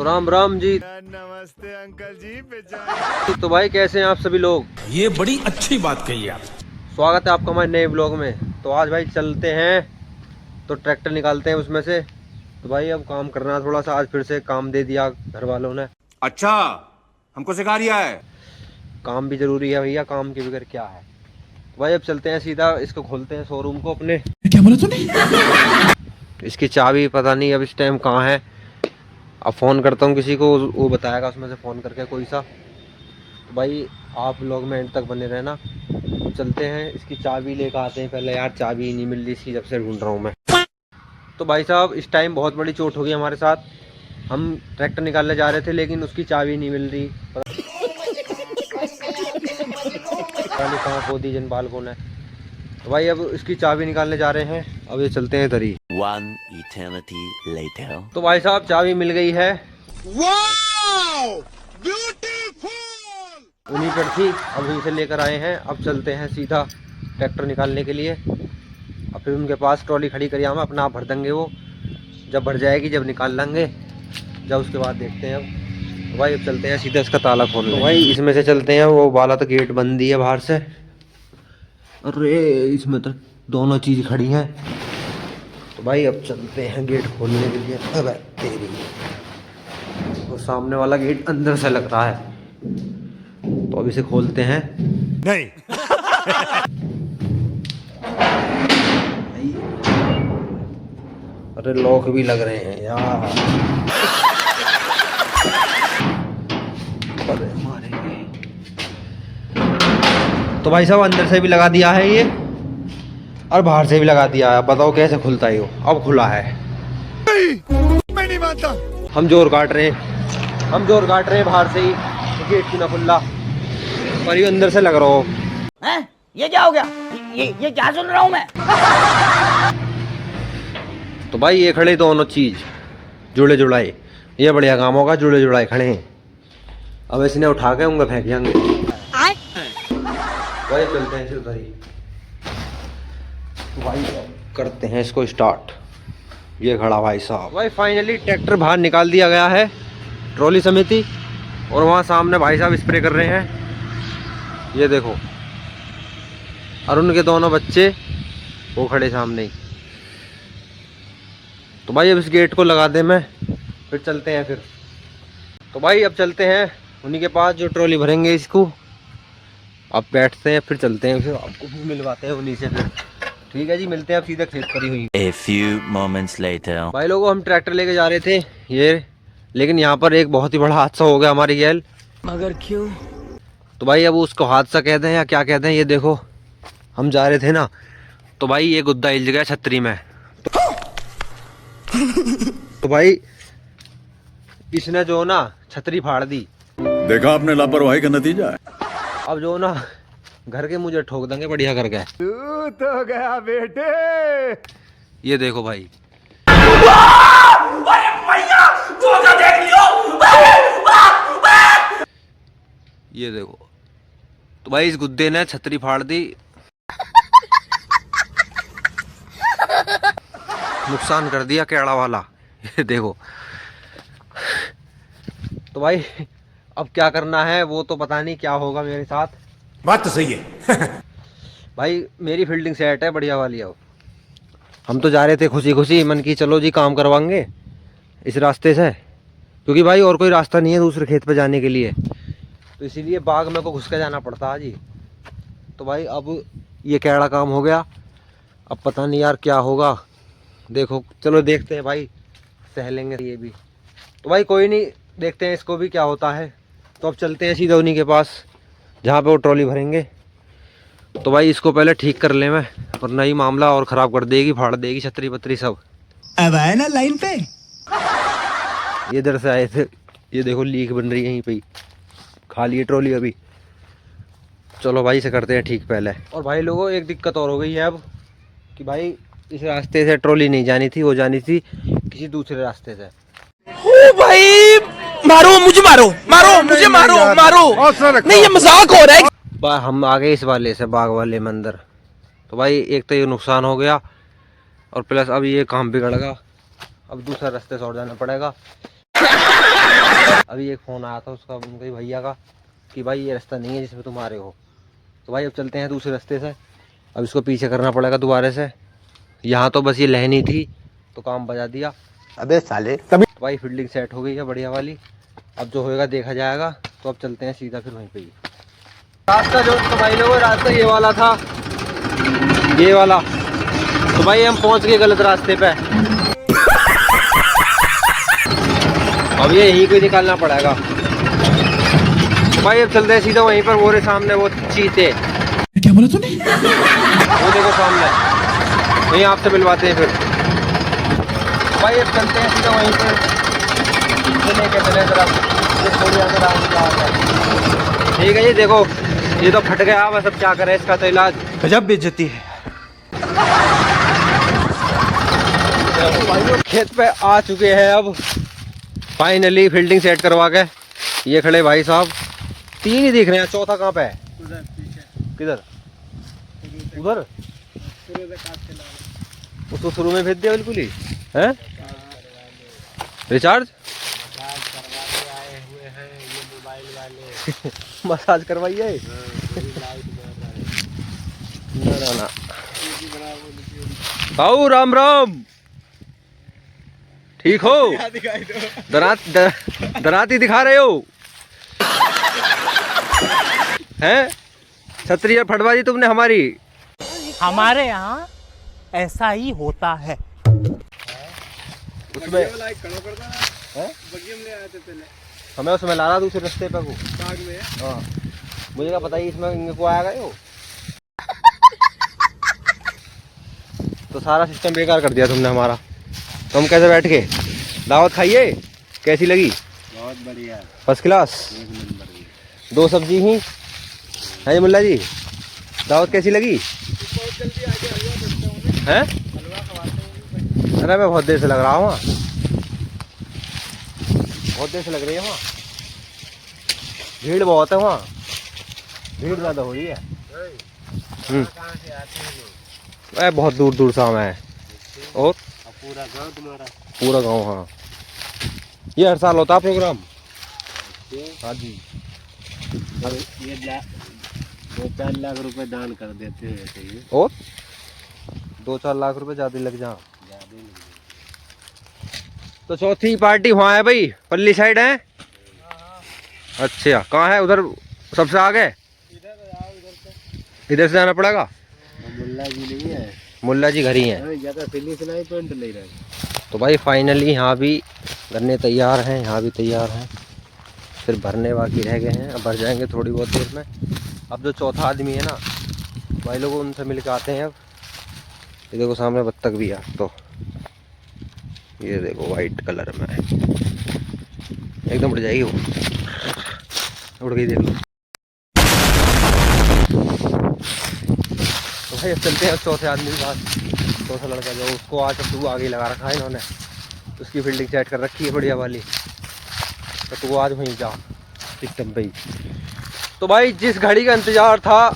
तो राम राम जी। नमस्ते अंकल जी। तो भाई कैसे हैं आप सभी लोग? ये बड़ी अच्छी बात कही आप। स्वागत है आपका हमारे नए ब्लॉग में। तो आज भाई चलते हैं, तो ट्रैक्टर निकालते हैं उसमें से। तो भाई अब काम करना है थोड़ा सा, आज फिर से काम दे दिया घर वालों ने। अच्छा, हमको सिखा रिया है। काम भी जरूरी है भैया, काम के बगैर क्या है। तो भाई अब चलते हैं सीधा, इसको खोलते हैं शोरूम को अपने। क्या बोला तूने? इसकी चाबी पता नहीं अब इस टाइम कहाँ है। अब फ़ोन करता हूँ किसी को, वो बताएगा उसमें से फ़ोन करके कोई सा। तो भाई आप लोग में एंड तक बने रहना। चलते हैं, इसकी चाबी लेकर आते हैं पहले। यार चाबी ही नहीं मिल रही इसकी, जब से ढूंढ रहा हूँ मैं। तो भाई साहब इस टाइम बहुत बड़ी चोट हो गई हमारे साथ। हम ट्रैक्टर निकालने जा रहे थे लेकिन उसकी चाबी नहीं मिल रही। पता नहीं कहाँ खो दी, जनबाल कौन है। तो भाई अब इसकी चाबी निकालने जा रहे हैं। अब ये चलते हैं इधर ही। One eternity later. तो भाई साहब चाबी मिल गई है। उन्हीं पर थी, अब उनसे लेकर आए हैं। अब चलते हैं सीधा ट्रैक्टर निकालने के लिए। अब फिर उनके पास ट्रॉली खड़ी करी हम, अपना आप भर देंगे वो। जब भर जाएगी जब निकाल लेंगे, जब उसके बाद देखते हैं। अब तो भाई अब चलते हैं सीधा इसका ताला खोलने। तो भाई इसमें से चलते हैं, वो वाला तो गेट बंद ही है बाहर से। अरे इसमें तो दोनों चीज़ खड़ी हैं। तो भाई अब चलते हैं गेट खोलने के लिए। अब तेरी वो सामने वाला गेट अंदर से लग रहा है, तो अब इसे खोलते हैं। नहीं। अरे लॉक भी लग रहे हैं यार। अरे मारेंगे। तो भाई साहब अंदर से भी लगा दिया है ये, और बाहर से भी लगा दिया है। बताओ कैसे खुलता है वो? अब खुला है। मैं नहीं मानता। हम जोर काट रहे हैं बाहर से ही, तो गेट क्यों ना खुला, पर ये अंदर से लग रहा हो। हैं? ये क्या हो गया? ये क्या सुन रहा हूँ मैं? तो भाई ये खड़े दोनों चीज जुड़े जुड़ाए, ये बढ़िया काम होगा। जुड़े जुड़ाए खड़े हैं। अब इसने उठा के उनका फेंक जाएंगे। भाई चलते हैं उधर ही। तो भाई करते हैं इसको स्टार्ट। ये खड़ा भाई साहब। भाई फाइनली ट्रैक्टर बाहर निकाल दिया गया है, ट्रॉली समिति। और वहाँ सामने भाई साहब स्प्रे कर रहे हैं, ये देखो। और उनके दोनों बच्चे वो खड़े सामने ही। तो भाई अब इस गेट को लगा दे मैं, फिर चलते हैं फिर। तो भाई अब चलते हैं उन्हीं के पास जो ट्रॉली भरेंगे इसको। अब बैठते हैं, फिर चलते हैं, फिर आपको भी मिलवाते हैं उन्हीं से फिर। ठीक है जी, मिलते हैं अब सीधा खेत पर ही हुई। A few moments later. भाई लोगों हम ट्रैक्टर लेके जा रहे थे ये, लेकिन यहाँ पर एक बहुत ही बड़ा हादसा हो गया हमारी गैल। मगर क्यों? तो भाई अब उसको हादसा कहते हैं या क्या कहते हैं, ये देखो। हम जा रहे थे ना, तो भाई ये गुद्दा हिल गया छतरी में। तो भाई इसने जो ना छतरी फाड़ दी। देखा आपने लापरवाही का नतीजा है। अब जो ना घर के मुझे ठोक देंगे बढ़िया करके। तू तो गया बेटे। ये देखो भाई। ये देखो। तो भाई इस गुद्दे ने छतरी फाड़ दी, नुकसान कर दिया केड़ा वाला। ये देखो। तो भाई अब क्या करना है वो तो पता नहीं क्या होगा मेरे साथ। बात तो सही है। भाई मेरी फील्डिंग सेट है बढ़िया वाली। अब हम तो जा रहे थे खुशी खुशी, मन की चलो जी काम करवाएंगे इस रास्ते से, क्योंकि भाई और कोई रास्ता नहीं है दूसरे खेत पे जाने के लिए। तो इसीलिए बाग में को घुस के जाना पड़ता है जी। तो भाई अब ये कैड़ा काम हो गया। अब पता नहीं यार क्या होगा, देखो चलो देखते हैं भाई, सह लेंगे ये भी। तो भाई कोई नहीं, देखते हैं इसको भी क्या होता है। तो अब चलते हैं सीधा उन्हीं के पास जहाँ पे वो ट्रॉली भरेंगे। तो भाई इसको पहले ठीक कर ले मैं, वरना ही मामला और ख़राब कर देगी, फाड़ देगी छतरी पतरी सब। अब आए ना लाइन पे। ये इधर से आए थे, ये देखो लीक बन रही है यहीं पे ही, खाली है ट्रॉली अभी। चलो भाई इसे करते हैं ठीक पहले। और भाई लोगों एक दिक्कत और हो गई है अब, कि भाई इस रास्ते से ट्रॉली नहीं जानी थी, वो जानी थी किसी दूसरे रास्ते से। ओ भाई मारो मुझे, मारो मुझे, मारो नहीं, ये मजाक हो रहा है। हम आ गए इस वाले से, बाग वाले मंदिर। तो भाई एक तो ये नुकसान हो गया, और प्लस अब ये काम बिगड़ गया। अब दूसरा रास्ते से और जाना पड़ेगा। अभी एक फ़ोन आया था उसका, उनके भैया का, कि भाई ये रास्ता नहीं है जिसमें तुम आ रहे हो। तो भाई अब चलते हैं दूसरे रास्ते से। अब इसको पीछे करना पड़ेगा दोबारा से। यहाँ तो बस ये लहनी थी तो काम बजा दिया। अबे साले तभी तो भाई फील्डिंग सेट हो गई है बढ़िया वाली। अब जो होएगा देखा जाएगा। तो अब चलते हैं सीधा फिर वहीं पे ही। रास्ता जो तो भाई लोगों रास्ता ये वाला था, ये वाला। तो भाई हम पहुंच गए गलत रास्ते पे। अब ये यहीं को ही निकालना पड़ेगा। तो भाई अब चलते हैं सीधा वहीं पर, वो रहे सामने वो चीते, क्या बोला तूने? वो देखो सामने, वहीं आपसे मिलवाते हैं फिर। भाई अब चलते हैं सीधा वहीं पर, चले के चले जरा थोड़ी अंदर आगे। ठीक है, ये देखो ये तो फट गया, बस अब क्या करें इसका तो इलाज। गजब बेइज्जती है। खेत पे आ चुके हैं अब फाइनली फील्डिंग सेट करवा के। ये खड़े भाई साहब, 3 ही दिख रहे हैं, चौथा कहाँ पे है? किधर? उधर उसको शुरू में भेज दिया बिल्कुल ही है। रिचार्ज मसाज करवाइए। ना आओ, राम राम, ठीक हो? दराती दिखा रहे हो हैं? छतरी फटवा दी तुमने हमारी। हमारे यहाँ ऐसा ही होता है। उसमें हमें उसमें ला रहा दूसरे रास्ते पे को। हाँ, मुझे क्या पता ही इसमें इनको आएगा यो। तो सारा सिस्टम बेकार कर दिया तुमने हमारा। तो हम कैसे बैठ के दावत खाइए? कैसी लगी? बहुत बढ़िया, फर्स्ट क्लास। 2 सब्जी ही है जी मुल्ला जी। दावत कैसी लगी? हैं? अरे मैं बहुत देर से लग रहा हूँ, बहुत देर से लग रही है वहाँ। भीड़ बहुत है वहाँ, भीड़ ज़्यादा हो रही है। बहुत दूर दूर से आना है। और पूरा गांव तुम्हारा? पूरा गांव, हाँ। ये हर साल होता है प्रोग्राम। हाँ जी। ये 2-4 लाख रुपए दान कर देते हैं ऐसे ही। और 2-4 लाख रुपए ज़्यादा लग जा। तो चौथी पार्टी वहाँ है भाई, पल्ली साइड है। अच्छा, कहाँ है? उधर सबसे आगे। इधर से जाना पड़ेगा। मुल्ला जी नहीं है? मुल्ला जी घर ही हैं। ज्यादा फिनिश नहीं पेंट ले रहे। तो भाई फाइनली यहाँ भी गन्ने तैयार हैं, यहाँ भी तैयार हैं। फिर भरने बाकी रह गए हैं, अब भर जाएंगे थोड़ी बहुत देर में। अब जो चौथा आदमी है ना भाई लोग, उनसे मिल के आते हैं। अब ये देखो सामने बत्तख भी है। तो ये देखो वाइट कलर में एकदम उड़ जाएगी वो, उड़ गई, देख लो। तो भाई अब चलते हैं चौथे आदमी के पास। चौथा लड़का जो उसको आज तू आगे लगा रखा है इन्होंने, उसकी फील्डिंग सेट कर रखी है बढ़िया वाली। तो तू आज वहीं जा सिस्टम पे ही। तो भाई जिस घड़ी का इंतज़ार था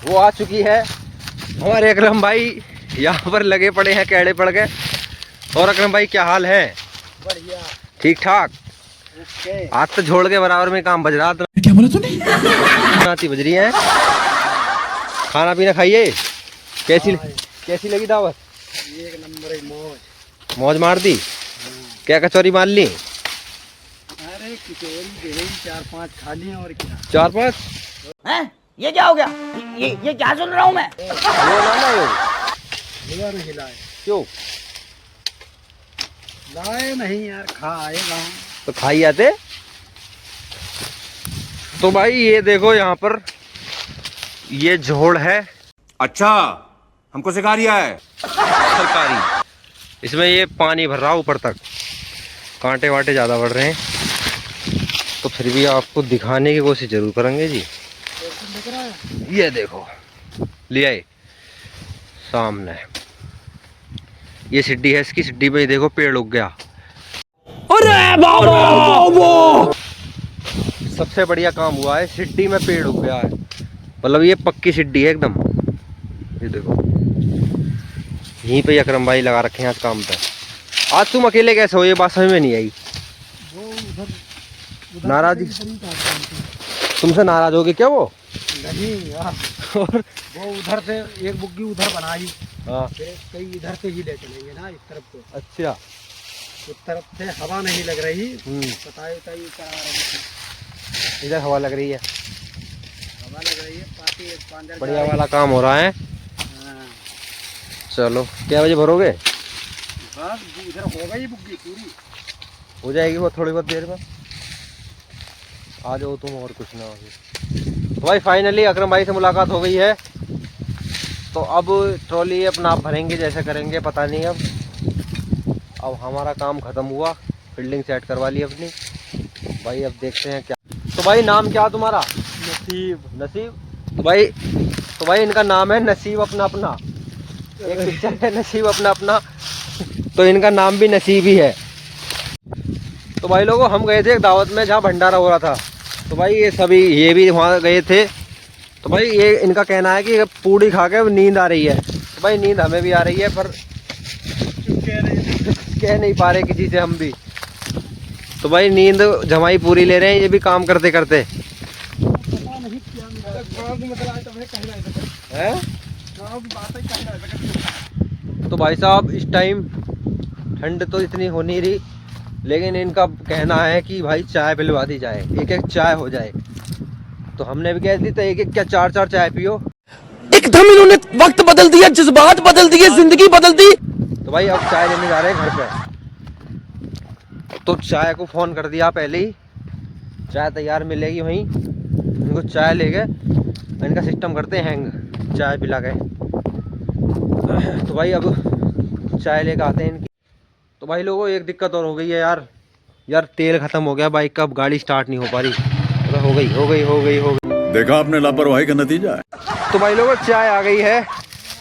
वो आ चुकी है। हमारे अकरम भाई यहाँ पर लगे पड़े हैं, कैड़े पड़ गए। और अकरम भाई क्या हाल है? बढ़िया, ठीक ठाक। आज तो झोड़ के बराबर में काम बज रहा था। क्या बोला तूने? नाती बज रही है। खाना पीना खाइए। कैसी लगी दावत? एक नंबर मौज। मौज मार दी? क्या कचौरी मार ली? अरे किचोरी दे 4-5 खा लिए और क्या। 4-5? हैं? ये क्या हो गया? ये क्या सुन रहा हूँ मैं? वो ना लाए? हुआ नहीं लाए? क्यों लाए नहीं यार, खा आए गाँव। तो खाई आते। तो भाई ये देखो यहाँ पर ये झोड़ है अच्छा, हमको सिखा रिया है। सरकारी। इसमें ये पानी भर रहा है ऊपर तक, कांटे वाटे ज़्यादा बढ़ रहे हैं। तो फिर भी आपको दिखाने की कोशिश जरूर करेंगे जी। ये देखो ले आए सामने, ये सिड्डी है। इसकी सिड्डी पे देखो पेड़ उग गया। अरे बाबा, सबसे बढ़िया काम हुआ है, सिड्डी में पेड़ उग गया है। मतलब ये पक्की सिड्डी है एकदम। ये देखो यहीं पे अकरम भाई लगा रखे हैं आज काम पे। आज तुम अकेले कैसे हो, ये बात समझ में नहीं आई। नाराज तुमसे नाराज हो गए क्या वो? नहीं यार, और वो उधर से एक बुग्गी उधर बनाई, हाँ फिर कई इधर से ही ले चलेंगे ना इस तरफ को। अच्छा। उस तरफ से हवा नहीं लग रही, हम्म, बताए बताइए करा रही थी। इधर हवा लग रही है, हवा लग रही है, पार्टी एक पांजर बढ़िया वाला काम हो रहा है। हाँ, चलो क्या बजे भरोगे? बस इधर हो गई बुग्गी पूरी। हो जाएगी वो थोड़ी बहुत देर में। आ जाओ तुम, और कुछ ना हो। तो भाई फाइनली अकरम भाई से मुलाकात हो गई है, तो अब ट्रॉली अपना आप भरेंगे, जैसे करेंगे पता नहीं। अब हमारा काम ख़त्म हुआ, फील्डिंग सेट करवा ली अपनी। भाई अब देखते हैं क्या। तो भाई नाम क्या तुम्हारा? नसीब। नसीब। तो भाई इनका नाम है नसीब अपना अपना। एक पिक्चर है नसीब अपना अपना, तो इनका नाम भी नसीब ही है। तो भाई लोगों हम गए थे एक दावत में जहाँ भंडारा हो रहा था, तो भाई ये भी वहाँ गए थे। तो भाई ये इनका कहना है कि पूड़ी खा के नींद आ रही है। तो भाई नींद हमें भी आ रही है, पर कह नहीं पा रहे किसी से हम भी। तो भाई नींद जमाई पूरी ले रहे हैं ये भी काम करते करते। तो भाई साहब इस टाइम ठंड तो इतनी हो नहीं रही, लेकिन इनका कहना है कि भाई चाय पिलवा दी जाए, एक एक चाय हो जाए। तो हमने भी कह दी तो एक एक क्या 4-4 चाय पियो। एकदम इन्होंने वक्त बदल दिया, जज्बात बदल दिए, जिंदगी बदल दी। तो भाई अब चाय लेने जा रहे हैं घर पे। तो चाय को फ़ोन कर दिया पहले ही, चाय तैयार मिलेगी वहीं। इनको चाय ले गए, इनका सिस्टम करते हैं हैंग, चाय पिला गए। तो भाई अब चाय लेकर आते हैं इनकी। तो भाई लोगों एक दिक्कत और हो गई है यार तेल ख़त्म हो गया बाइक का, अब गाड़ी स्टार्ट नहीं हो पा रही। तो हो गई। देखा आपने लापरवाही का नतीजा है। तो भाई लोगों चाय आ गई है,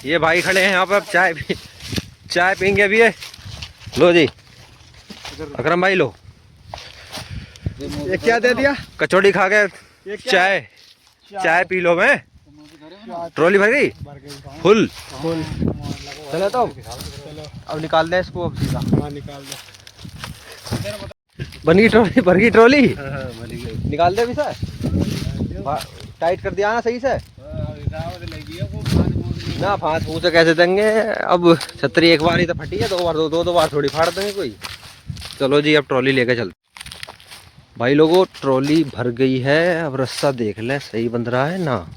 ये भाई खड़े हैं यहाँ पर, अब चाय पीएंगे अभी। ये लो जी अकरम भाई लो, ये क्या दे दिया? कचौड़ी खा के चाय पी लो। मैं ट्रॉली भर गई फुल। चलो तो अब निकाल दे इसको, अब सीधा निकाल दे। बन गई ट्रॉली, भर गई ट्रॉली। बनी गई। निकाल दे अभी सर, टाइट कर दिया ना सही से ना। फांस फूस कैसे देंगे, अब छतरी एक बार ही तो फटी है, दो बार थोड़ी फाड़ देंगे कोई। चलो जी अब ट्रॉली लेके चलते। भाई लोगों ट्रॉली भर गई है, अब रास्ता देख ले सही बंध रहा है ना,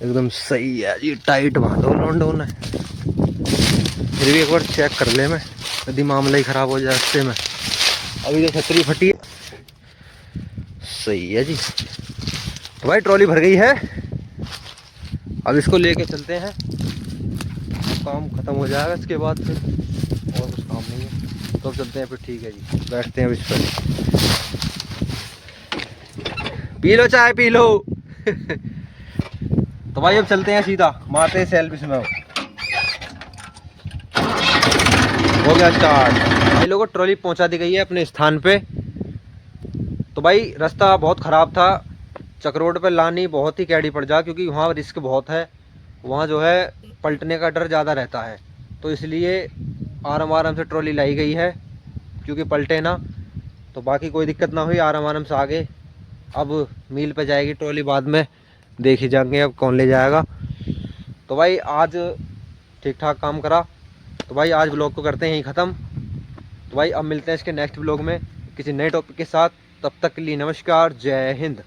एकदम सही है जी, टाइट बांधो लौंडो ने। फिर भी एक बार चेक कर ले मैं, यदि मामला ही ख़राब हो जाए रास्ते में। अभी तो छतरी फटी है, सही है जी। तो भाई ट्रॉली भर गई है, अब इसको लेके चलते हैं, काम ख़त्म हो जाएगा इसके बाद फिर और कुछ काम नहीं है। तो अब चलते हैं फिर, ठीक है जी, बैठते हैं अब इस पर। पी लो चाय पी लो। तो भाई अब चलते हैं सीधा, मारते हैं सेल्फी में। हो गया स्टार्ट। भाई लोगों ट्रॉली पहुंचा दी गई है अपने स्थान पे। तो भाई रास्ता बहुत ख़राब था, चक रोड पर लानी बहुत ही कैडी पड़ जा, क्योंकि वहाँ रिस्क बहुत है, वहाँ जो है पलटने का डर ज़्यादा रहता है। तो इसलिए आराम से ट्रॉली लाई गई है, क्योंकि पलटे ना। तो बाकी कोई दिक्कत ना हुई, आराम से आगे अब मील पे जाएगी ट्रॉली, बाद में देख ही जाएंगे अब कौन ले जाएगा। तो भाई आज ठीक ठाक काम करा। तो भाई आज ब्लॉग को करते हैं यहीं ख़त्म। तो भाई अब मिलते हैं इसके नेक्स्ट ब्लॉग में किसी नए टॉपिक के साथ। तब तक के लिए नमस्कार, जय हिंद।